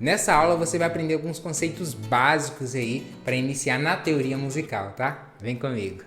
Nessa aula você vai aprender alguns conceitos básicos aí para iniciar na teoria musical, tá? Vem comigo.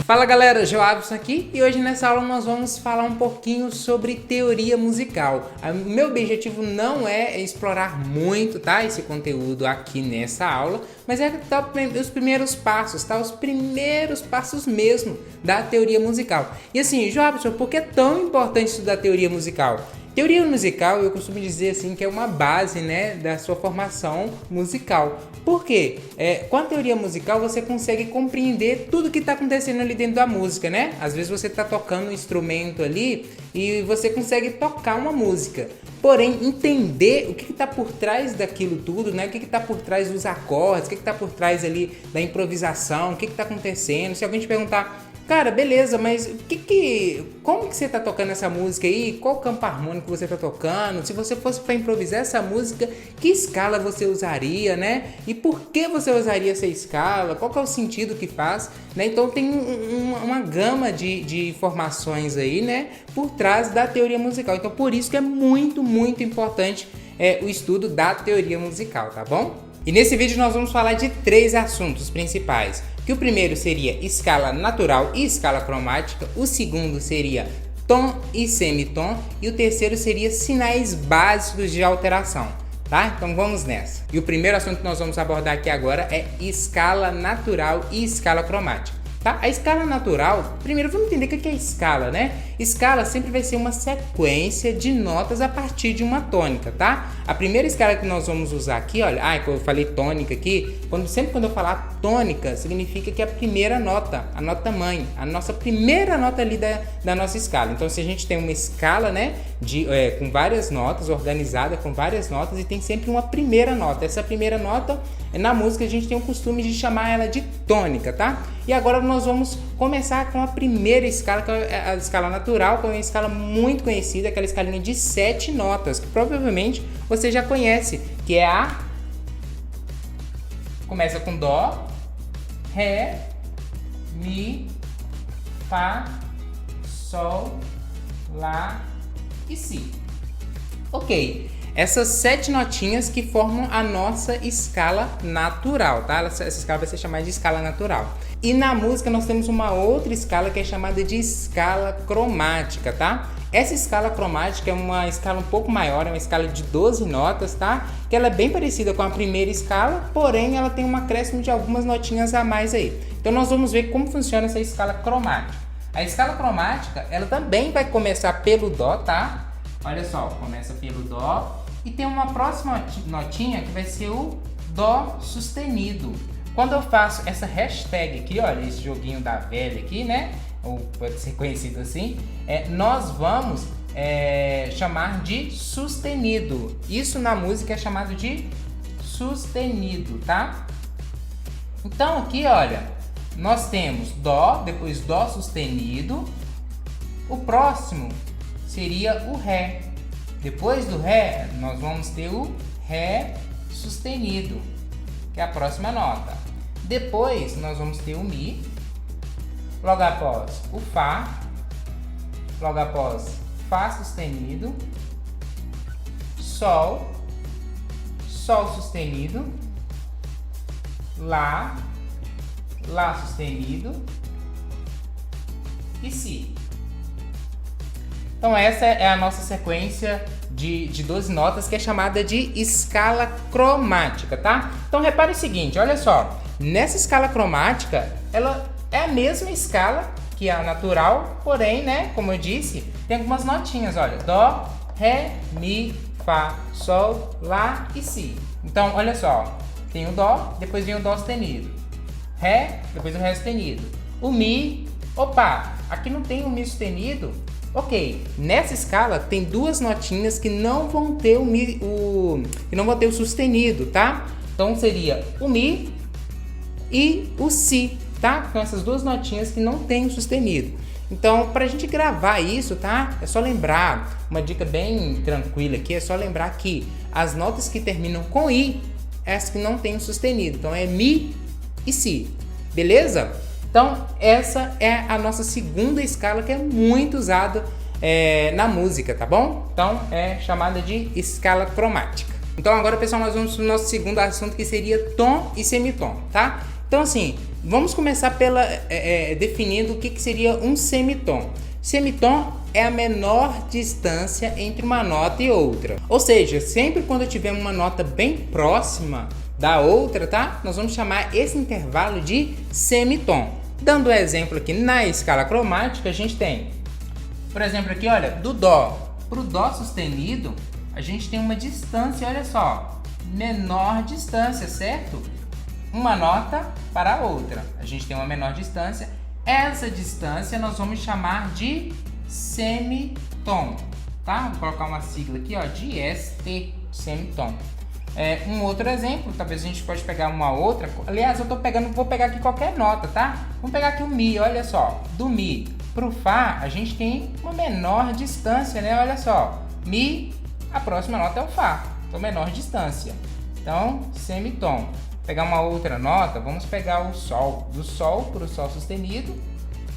Fala galera, Joabson aqui e hoje nessa aula nós vamos falar um pouquinho sobre teoria musical. O meu objetivo não é explorar muito, tá, esse conteúdo aqui nessa aula, mas é dar os primeiros passos, tá, os primeiros passos mesmo da teoria musical. E assim, Joabson, por que é tão importante estudar teoria musical? Teoria musical, eu costumo dizer assim que é uma base, né, da sua formação musical. Por quê? Com a teoria musical você consegue compreender tudo que está acontecendo ali dentro da música, né? Às vezes você está tocando um instrumento ali e você consegue tocar uma música. Porém, entender o que está por trás daquilo tudo, né? O que está por trás dos acordes, o que está por trás ali da improvisação, o que está acontecendo. Se alguém te perguntar, cara, beleza, mas como que você tá tocando essa música aí? Qual campo harmônico você tá tocando? Se você fosse para improvisar essa música, que escala você usaria, né? E por que você usaria essa escala? Qual que é o sentido que faz? Né? Então tem uma gama de informações aí, né? Por trás da teoria musical. Então por isso que é muito importante o estudo da teoria musical, tá bom? E nesse vídeo nós vamos falar de 3 assuntos principais. Que o primeiro seria escala natural e escala cromática, o segundo seria tom e semitom e o terceiro seria sinais básicos de alteração, tá? Então vamos nessa. E o primeiro assunto que nós vamos abordar aqui agora é escala natural e escala cromática. Tá? A escala natural, primeiro vamos entender o que é escala, né? Escala sempre vai ser uma sequência de notas a partir de uma tônica, tá? A primeira escala que nós vamos usar aqui, olha, eu falei tônica aqui, sempre quando eu falar tônica, significa que é a primeira nota, a nota mãe, a nossa primeira nota ali da nossa escala. Então se a gente tem uma escala, né, com várias notas, organizada com várias notas e tem sempre uma primeira nota. Essa primeira nota, na música a gente tem o costume de chamar ela de tônica, tá? E agora nós vamos começar com a primeira escala, que é a escala natural, que é uma escala muito conhecida, aquela escalinha de 7 notas, que provavelmente você já conhece, que é a... Começa com Dó, Ré, Mi, Fá, Sol, Lá e Si. Ok. Essas 7 notinhas que formam a nossa escala natural, tá? Essa escala vai ser chamada de escala natural. E na música nós temos uma outra escala que é chamada de escala cromática, tá? Essa escala cromática é uma escala um pouco maior, é uma escala de 12 notas, tá? Que ela é bem parecida com a primeira escala, porém ela tem um acréscimo de algumas notinhas a mais aí. Então nós vamos ver como funciona essa escala cromática. A escala cromática, ela também vai começar pelo Dó, tá? Olha só, começa pelo Dó. E tem uma próxima notinha que vai ser o Dó sustenido. Quando eu faço essa hashtag aqui, olha, esse joguinho da velha aqui, né? Ou pode ser conhecido assim, nós vamos chamar de sustenido. Isso na música é chamado de sustenido, tá? Então aqui, olha, nós temos Dó, depois Dó sustenido. O próximo seria o Ré. Depois do Ré, nós vamos ter o Ré sustenido, que é a próxima nota. Depois, nós vamos ter o Mi. Logo após, o Fá. Logo após, Fá sustenido. Sol. Sol sustenido. Lá. Lá sustenido. E Si. Então essa é a nossa sequência de 12 notas que é chamada de escala cromática, tá? Então repare o seguinte, olha só, nessa escala cromática, ela é a mesma escala que a natural, porém, né, como eu disse, tem algumas notinhas, olha, Dó, Ré, Mi, Fá, Sol, Lá e Si. Então, olha só, tem o Dó, depois vem o Dó sustenido, Ré, depois o Ré sustenido, o Mi, aqui não tem o Mi sustenido. Ok, nessa escala tem 2 notinhas que não vão ter o sustenido, tá? Então seria o Mi e o Si, tá? São essas 2 notinhas que não tem o sustenido. Então, para a gente gravar isso, tá? É só lembrar, uma dica bem tranquila aqui, é só lembrar que as notas que terminam com I, essas que não tem o sustenido. Então é Mi e Si, beleza? Então, essa é a nossa segunda escala que é muito usada na música, tá bom? Então é chamada de escala cromática. Então agora, pessoal, nós vamos para o nosso segundo assunto, que seria tom e semitom, tá? Então assim, vamos começar definindo o que seria um semitom. Semitom é a menor distância entre uma nota e outra. Ou seja, sempre quando tiver uma nota bem próxima da outra, tá? Nós vamos chamar esse intervalo de semitom. Dando um exemplo aqui na escala cromática, a gente tem, por exemplo, aqui, olha, do dó para o dó sustenido, a gente tem uma distância, olha só, menor distância, certo? Uma nota para a outra, a gente tem uma menor distância. Essa distância nós vamos chamar de semitom, tá? Vou colocar uma sigla aqui, ó, de ST, semitom. Um outro exemplo, talvez a gente pode pegar uma outra. Aliás, vou pegar aqui qualquer nota, tá? Vamos pegar aqui o Mi, olha só. Do Mi pro Fá, a gente tem uma menor distância, né? Olha só, Mi, a próxima nota é o Fá, então menor distância. Então, semitom. Vou pegar uma outra nota, vamos pegar o Sol. Do Sol pro Sol sustenido,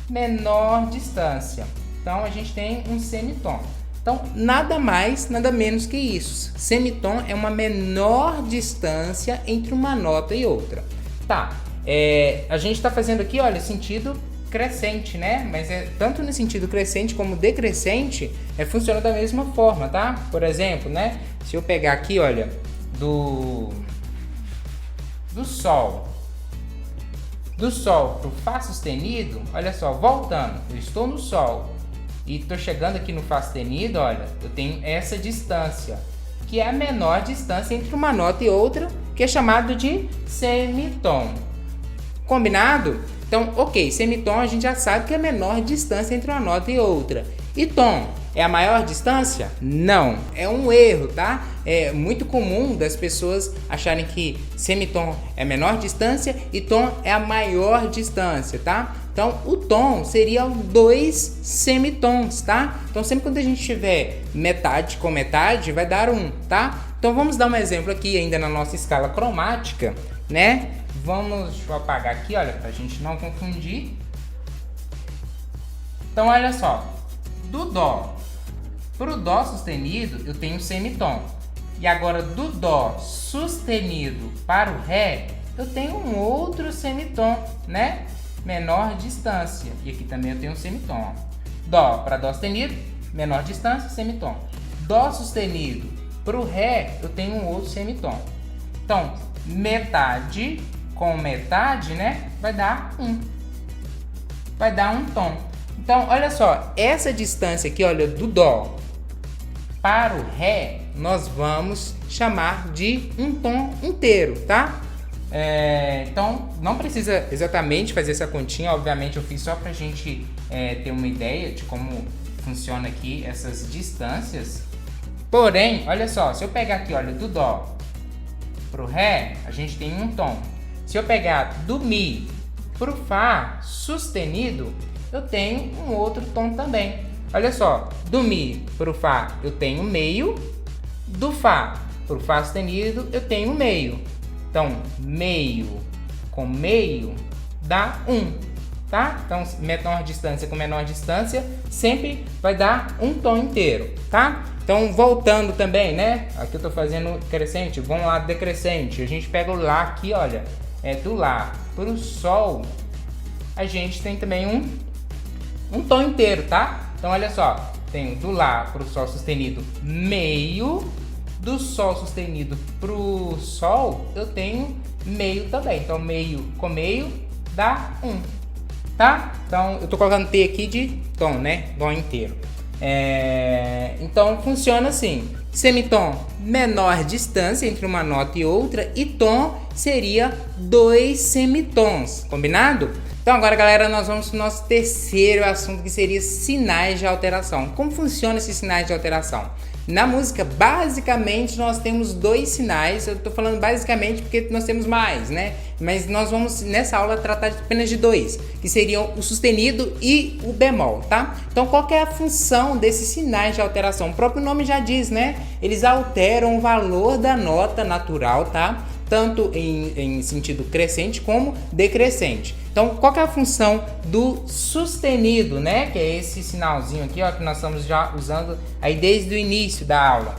menor distância. Então, a gente tem um semitom. Então, nada mais, nada menos que isso. Semitom é uma menor distância entre uma nota e outra. Tá, a gente está fazendo aqui, olha, sentido crescente, né? Mas tanto no sentido crescente como decrescente, funciona da mesma forma, tá? Por exemplo, né? Se eu pegar aqui, olha, do Sol pro Fá sustenido, olha só, voltando, eu estou no Sol e estou chegando aqui no Fá sustenido, olha, eu tenho essa distância, que é a menor distância entre uma nota e outra, que é chamado de semitom. Combinado? Então, ok, semitom a gente já sabe que é a menor distância entre uma nota e outra. E tom é a maior distância? Não, é um erro, tá? É muito comum das pessoas acharem que semitom é a menor distância e tom é a maior distância, tá? Então, o tom seria 2 semitons, tá? Então, sempre quando a gente tiver metade com metade, vai dar 1, tá? Então, vamos dar um exemplo aqui ainda na nossa escala cromática, né? Deixa eu apagar aqui, olha, pra gente não confundir. Então, olha só, do dó pro dó sustenido, eu tenho semitom. E agora, do dó sustenido para o ré, eu tenho um outro semitom, né? Menor distância. E aqui também eu tenho um semitom. Dó para dó sustenido, menor distância, semitom. Dó sustenido para o ré, eu tenho um outro semitom. Então, metade com metade, né? Vai dar 1. Vai dar um tom. Então, olha só, essa distância aqui, olha, do dó para o ré, nós vamos chamar de um tom inteiro, tá? Então, não precisa exatamente fazer essa continha, obviamente eu fiz só pra gente ter uma ideia de como funciona aqui essas distâncias. Porém, olha só, se eu pegar aqui, olha, do dó pro ré, a gente tem um tom. Se eu pegar do Mi pro Fá sustenido, eu tenho um outro tom também. Olha só, do Mi pro Fá eu tenho meio, do Fá pro Fá sustenido eu tenho meio. Então, meio com meio dá 1, tá? Então, menor distância com menor distância sempre vai dar um tom inteiro, tá? Então, voltando também, né? Aqui eu tô fazendo crescente, vamos lá, decrescente. A gente pega o Lá aqui, olha, do Lá pro Sol, a gente tem também um tom inteiro, tá? Então, olha só, tenho do Lá pro Sol sustenido meio, do Sol sustenido pro Sol, eu tenho meio também. Então, meio com meio dá 1, tá? Então, eu tô colocando T aqui de tom, né? Dó inteiro. Então, funciona assim. Semitom, menor distância entre uma nota e outra. E tom seria 2 semitons. Combinado? Então agora, galera, nós vamos para o nosso terceiro assunto, que seria sinais de alteração. Como funciona esses sinais de alteração? Na música, basicamente, nós temos 2 sinais. Eu estou falando basicamente porque nós temos mais, né? Mas nós vamos, nessa aula, tratar apenas de 2, que seriam o sustenido e o bemol, tá? Então, qual que é a função desses sinais de alteração? O próprio nome já diz, né? Eles alteram o valor da nota natural, tá? tanto em sentido crescente como decrescente. Então, qual que é a função do sustenido, né? Que é esse sinalzinho aqui, ó, que nós estamos já usando aí desde o início da aula.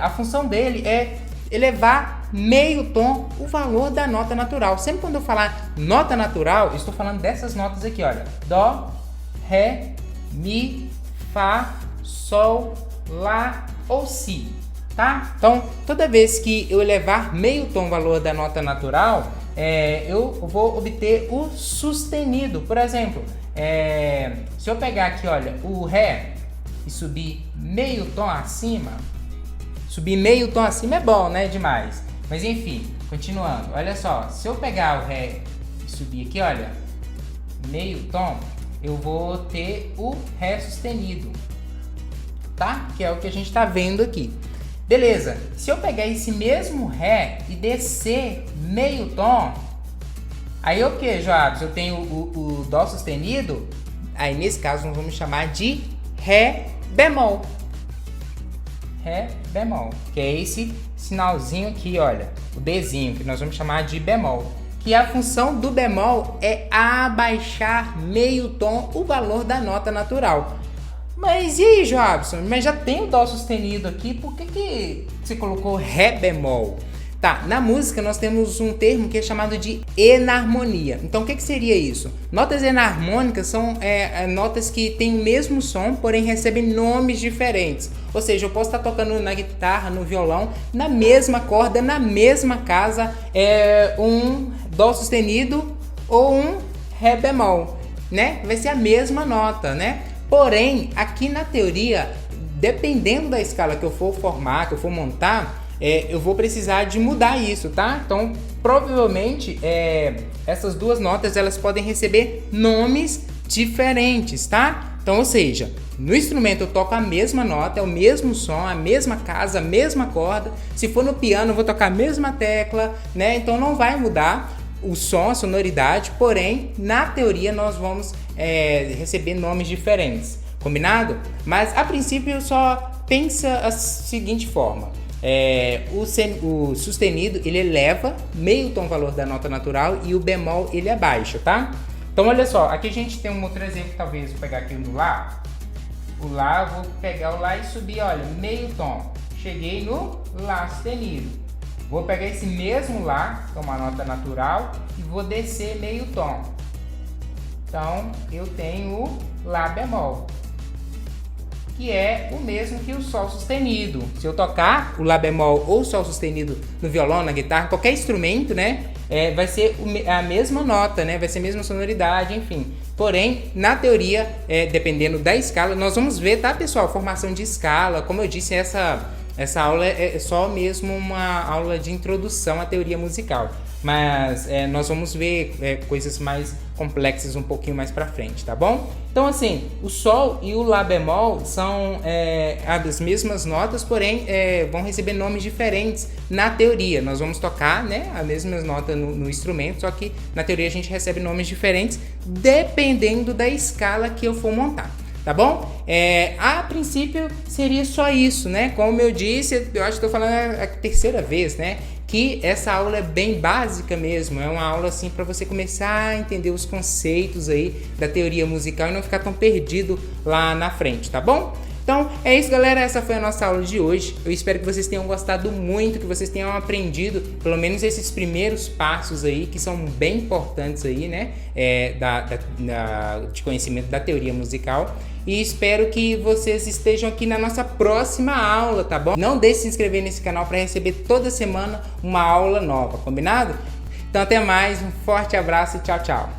A função dele é elevar meio tom o valor da nota natural. Sempre quando eu falar nota natural, eu estou falando dessas notas aqui, olha. Dó, Ré, Mi, Fá, Sol, Lá ou Si, tá? Então, toda vez que eu elevar meio tom o valor da nota natural, eu vou obter o sustenido. Por exemplo, se eu pegar aqui, olha, o Ré e subir meio tom acima, é bom, né? Demais. Mas enfim, continuando. Olha só, se eu pegar o Ré e subir aqui, olha, meio tom, eu vou ter o Ré sustenido, tá? Que é o que a gente tá vendo aqui. Beleza, se eu pegar esse mesmo Ré e descer meio tom, aí o que, Joabs? Eu tenho o Dó sustenido, aí nesse caso nós vamos chamar de Ré bemol. Ré bemol, que é esse sinalzinho aqui, olha, o Dzinho, que nós vamos chamar de bemol. Que a função do bemol é abaixar meio tom o valor da nota natural. Mas e aí, Joabson? Mas já tem o Dó sustenido aqui, por que você colocou Ré bemol? Tá, na música nós temos um termo que é chamado de enarmonia. Então o que seria isso? Notas enarmônicas são notas que têm o mesmo som, porém recebem nomes diferentes. Ou seja, eu posso estar tocando na guitarra, no violão, na mesma corda, na mesma casa, um Dó sustenido ou um Ré bemol, né? Vai ser a mesma nota, né? Porém, aqui na teoria, dependendo da escala que eu for formar, que eu for montar, eu vou precisar de mudar isso, tá? Então, provavelmente, essas duas notas, elas podem receber nomes diferentes, tá? Então, ou seja, no instrumento eu toco a mesma nota, é o mesmo som, a mesma casa, a mesma corda. Se for no piano, eu vou tocar a mesma tecla, né? Então, não vai mudar o som, a sonoridade, porém, na teoria, nós vamos receber nomes diferentes, combinado? Mas, a princípio, só pensa a seguinte forma. O sustenido, ele eleva meio tom o valor da nota natural e o bemol, ele abaixa, tá? Então, olha só, aqui a gente tem um outro exemplo, talvez, vou pegar aqui no Lá. O Lá, vou pegar o Lá e subir, olha, meio tom. Cheguei no Lá sustenido. Vou pegar esse mesmo Lá, que é uma nota natural, e vou descer meio tom. Então, eu tenho o Lá bemol, que é o mesmo que o Sol sustenido. Se eu tocar o Lá bemol ou Sol sustenido no violão, na guitarra, qualquer instrumento, né, vai ser a mesma nota, né, vai ser a mesma sonoridade, enfim. Porém, na teoria, dependendo da escala, nós vamos ver, tá, pessoal, formação de escala. Como eu disse, essa aula é só mesmo uma aula de introdução à teoria musical. Mas nós vamos ver coisas mais complexas um pouquinho mais pra frente, tá bom? Então, assim, o Sol e o Lá bemol são as mesmas notas, porém vão receber nomes diferentes na teoria. Nós vamos tocar, né, a mesma nota no instrumento, só que na teoria a gente recebe nomes diferentes dependendo da escala que eu for montar. Tá bom? A princípio seria só isso, né? Como eu disse, eu acho que estou falando a terceira vez, né? Que essa aula é bem básica mesmo, é uma aula assim para você começar a entender os conceitos aí da teoria musical e não ficar tão perdido lá na frente, tá bom? Então é isso, galera, essa foi a nossa aula de hoje. Eu espero que vocês tenham gostado muito, que vocês tenham aprendido pelo menos esses primeiros passos aí, que são bem importantes aí, né, de conhecimento da teoria musical. E espero que vocês estejam aqui na nossa próxima aula, tá bom? Não deixe de se inscrever nesse canal para receber toda semana uma aula nova, combinado? Então até mais, um forte abraço e tchau, tchau!